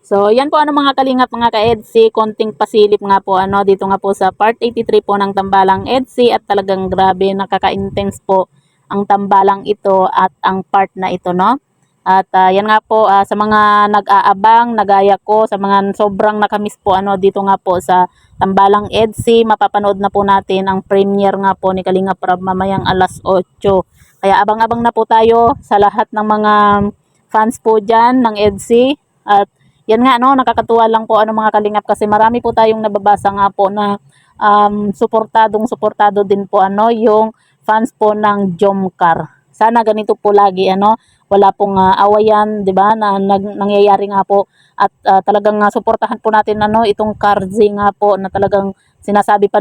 So, yan po ano mga kalingap mga ka-EDSI, konting pasilip nga po ano dito nga po sa part 83 po ng Tambalang EDSI at talagang grabe nakaka-intense po ang tambalang ito at ang part na ito no. At yan nga po sa mga nag-aabang, nagaya ko, sa mga sobrang nakamiss po ano dito nga po sa Tambalang EDSI, mapapanood na po natin ang premiere nga po ni Kalingap Rab mamayang alas 8. Kaya abang-abang na po tayo sa lahat ng mga fans po dyan ng EDSI. At yan nga no, nakakatuwa lang po ano mga kalingap kasi marami po tayong nababasa nga po na suportado din po ano yung fans po ng Jomcar. Sana ganito po lagi ano, wala pong awayan, 'di ba? Nangyayari nga po at talagang suportahan po natin ano itong Karzi nga po na talagang sinasabi pa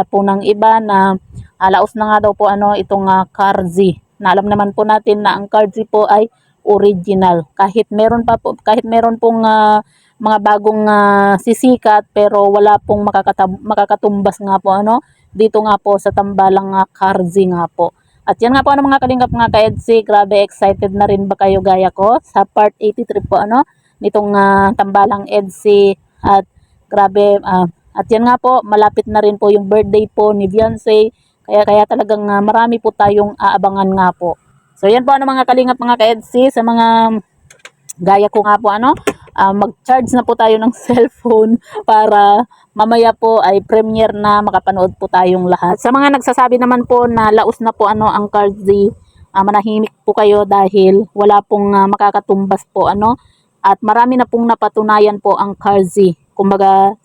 po ng iba na laos na nga daw po ano itong Karzi. Na alam naman po natin na ang Karzi po ay original. Kahit meron pong mga bagong sisikat pero wala pong makakatumbas nga po ano dito nga po sa Tambalang Karzi nga po. At yan nga po ano mga kalingap mga ka-EDSI, grabe excited na rin ba kayo gaya ko sa part 83 po ano nitong Tambalang EDSI at grabe at yan nga po malapit na rin po yung birthday po ni Beyonce kaya talagang marami po tayong aabangan nga po. So yan po ano mga kalingap mga ka-EDSI sa mga gaya ko nga po ano mag-charge na po tayo ng cellphone para mamaya po ay premiere na makapanood po tayong lahat. At sa mga nagsasabi naman po na laos na po ano ang Karzi, manahimik po kayo dahil wala pong makakatumbas po ano at marami na pong napatunayan po ang Karzi. Kumbaga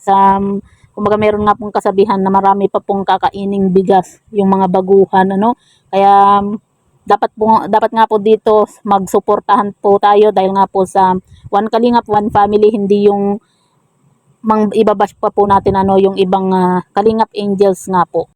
meron nga pong kasabihan na marami pa pong kakaining bigas yung mga baguhan ano. Kaya dapat nga po dito magsuportahan po tayo dahil nga po sa One Kalingap, One Family, hindi yung ibabash pa po natin ano yung ibang Kalingap Angels nga po.